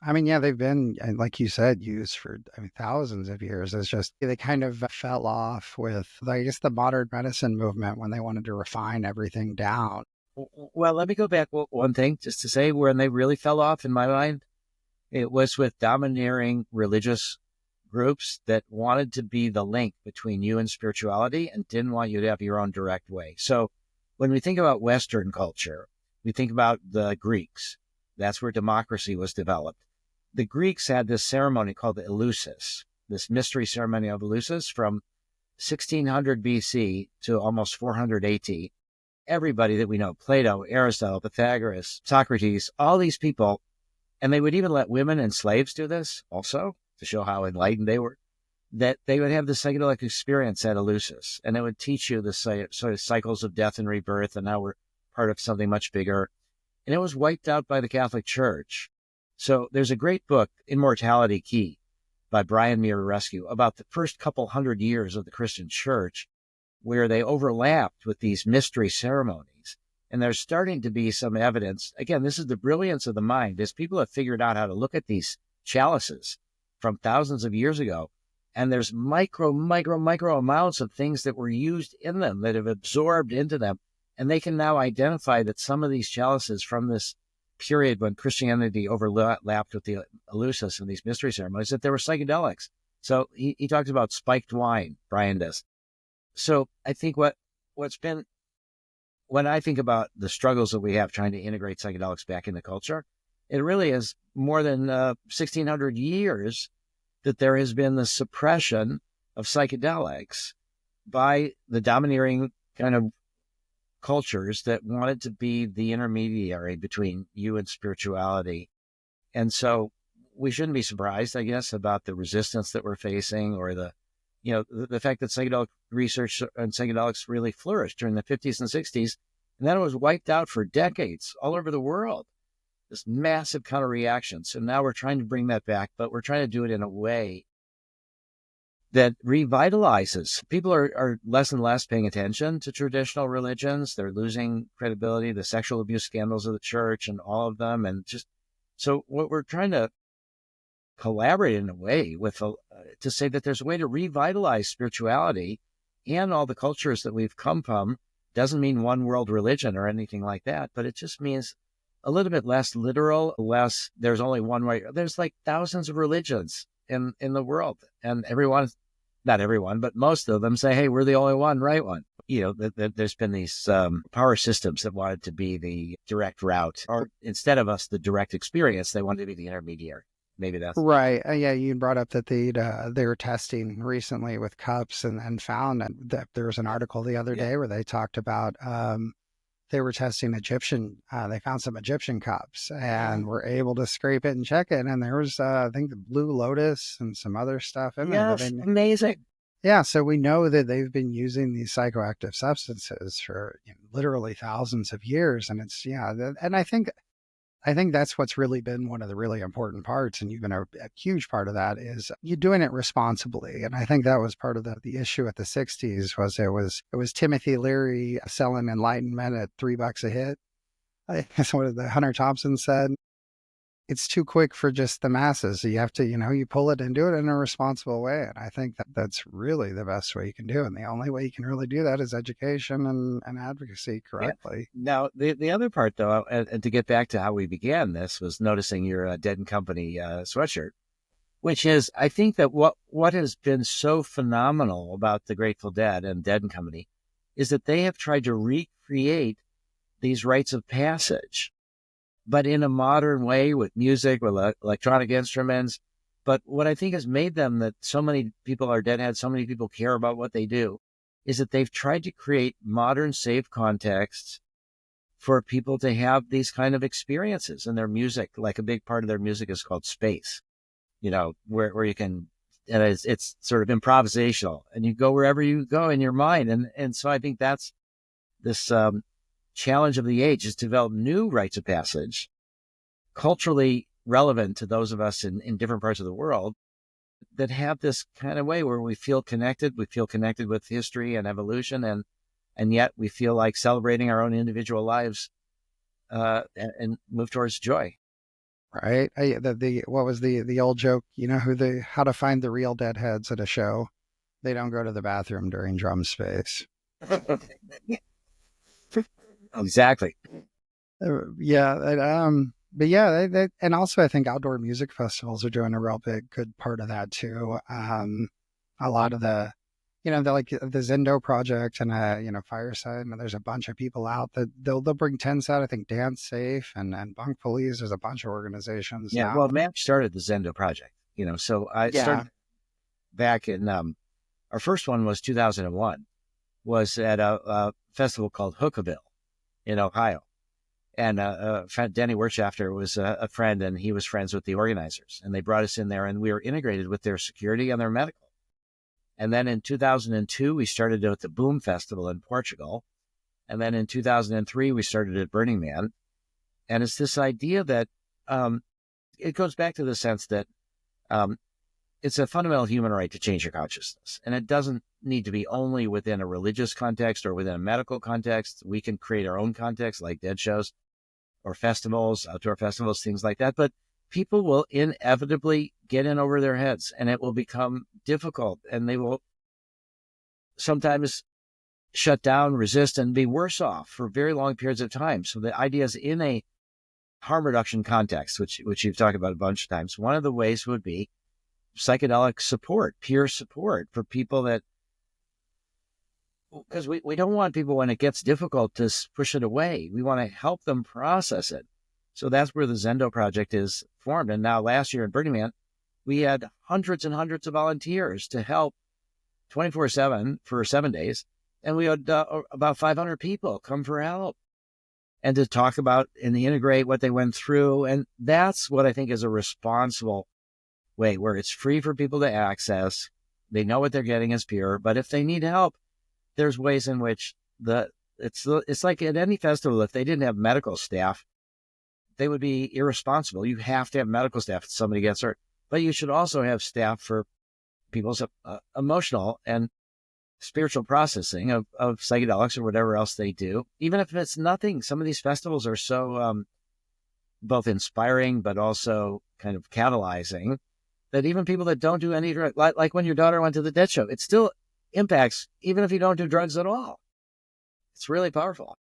I mean, yeah, they've been, and like you said, used for, I mean, thousands of years. It's just they kind of fell off with, I guess, the modern medicine movement when they wanted to refine everything down. Well, let me go back one thing just to say when they really fell off in my mind, it was with domineering religious groups that wanted to be the link between you and spirituality and didn't want you to have your own direct way. So when we think about Western culture, we think about the Greeks. That's where democracy was developed. The Greeks had this ceremony called the Eleusis, this mystery ceremony of Eleusis from 1600 BC to almost 400 AD. Everybody that we know, Plato, Aristotle, Pythagoras, Socrates, all these people, and they would even let women and slaves do this also to show how enlightened they were, that they would have the psychedelic experience at Eleusis, and it would teach you the sort of cycles of death and rebirth, and now we're part of something much bigger. And it was wiped out by the Catholic Church. So there's a great book, Immortality Key, by Brian Mirarescu, about the first couple hundred years of the Christian Church, where they overlapped with these mystery ceremonies. And there's starting to be some evidence. Again, this is the brilliance of the mind, is people have figured out how to look at these chalices from thousands of years ago, and there's micro amounts of things that were used in them that have absorbed into them. And they can now identify that some of these chalices from this period when Christianity overlapped with the Eleusis and these mystery ceremonies, that there were psychedelics. So he talks about spiked wine, Brian does. So I think what's been, when I think about the struggles that we have trying to integrate psychedelics back into culture, it really is more than 1,600 years that there has been the suppression of psychedelics by the domineering kind of cultures that wanted to be the intermediary between you and spirituality. And so we shouldn't be surprised, I guess, about the resistance that we're facing, or the fact that psychedelic research and psychedelics really flourished during the 50s and 60s, and then it was wiped out for decades all over the world. This massive counter reaction. So now we're trying to bring that back, but we're trying to do it in a way that revitalizes. People are less and less paying attention to traditional religions. They're losing credibility, the sexual abuse scandals of the church and all of them. And just, so what we're trying to collaborate in a way with, to say that there's a way to revitalize spirituality and all the cultures that we've come from. Doesn't mean one world religion or anything like that, but it just means a little bit less literal, less, there's only one way. There's like thousands of religions in the world, and everyone, not everyone, but most of them say, hey, we're the only one, right one. There's been these power systems that wanted to be the direct route, or instead of us, the direct experience, they wanted to be the intermediary. Maybe that's Right. Yeah, you brought up that they were testing recently with cups and found that there was an article the other yeah. day where they talked about they were testing they found some Egyptian cups and were able to scrape it and check it. And there was, I think, the blue Lotus and some other stuff in there. Yes, amazing. Yeah. So we know that they've been using these psychoactive substances for literally thousands of years. And it's, yeah. And I think that's what's really been one of the really important parts, and even a huge part of that is you doing it responsibly. And I think that was part of the issue at the 60s was it was Timothy Leary selling enlightenment at $3 a hit. That's what the Hunter Thompson said. It's too quick for just the masses. So you have to, you pull it and do it in a responsible way. And I think that that's really the best way you can do it. And the only way you can really do that is education and advocacy Yeah. correctly. Now, the other part, though, and to get back to how we began this, was noticing your Dead and Company sweatshirt, which is, I think that what has been so phenomenal about the Grateful Dead and Dead and Company is that they have tried to recreate these rites of passage, but in a modern way with music, with electronic instruments. But what I think has made them that so many people are deadheads, so many people care about what they do, is that they've tried to create modern, safe contexts for people to have these kind of experiences. And their music, like a big part of their music is called space, where you can, and it's sort of improvisational, and you go wherever you go in your mind. And so I think that's this challenge of the age, is to develop new rites of passage, culturally relevant to those of us in different parts of the world, that have this kind of way where we feel connected with history and evolution, and yet we feel like celebrating our own individual lives and move towards joy. right? What was the old joke? You know how to find the real deadheads at a show? They don't go to the bathroom during drum space. Exactly. Yeah, but yeah, and also I think outdoor music festivals are doing a real big good part of that too. A lot of the Zendo project and Fireside, and there's a bunch of people out that they'll bring tents out. I think DanceSafe and Bunk Police. There's a bunch of organizations Yeah. now. Well, Matt started the Zendo project, so I Yeah, started back in, our first one was 2001, was at a festival called Hookaville in Ohio. And Denny Wirtschafter was a friend, and he was friends with the organizers. And they brought us in there, and we were integrated with their security and their medical. And then in 2002, we started at the Boom Festival in Portugal. And then in 2003, we started at Burning Man. And it's this idea that it goes back to the sense that it's a fundamental human right to change your consciousness. And it doesn't need to be only within a religious context or within a medical context. We can create our own context, like dead shows or festivals, outdoor festivals, things like that. But people will inevitably get in over their heads, and it will become difficult, and they will sometimes shut down, resist, and be worse off for very long periods of time. So the idea is, in a harm reduction context, which you've talked about a bunch of times, one of the ways would be psychedelic support, peer support for people that, because we don't want people, when it gets difficult, to push it away. We want to help them process it. So that's where the Zendo project is formed. And now last year in Burning Man, we had hundreds and hundreds of volunteers to help 24/7 for 7 days. And we had about 500 people come for help and to talk about and integrate what they went through. And that's what I think is a responsible way, where it's free for people to access. They know what they're getting is pure. But if they need help, there's ways in which it's like at any festival, if they didn't have medical staff, they would be irresponsible. You have to have medical staff if somebody gets hurt, but you should also have staff for people's emotional and spiritual processing of psychedelics or whatever else they do. Even if it's nothing, some of these festivals are so both inspiring but also kind of catalyzing that even people that don't do any drug, like when your daughter went to the Dead Show, it still impacts even if you don't do drugs at all. It's really powerful.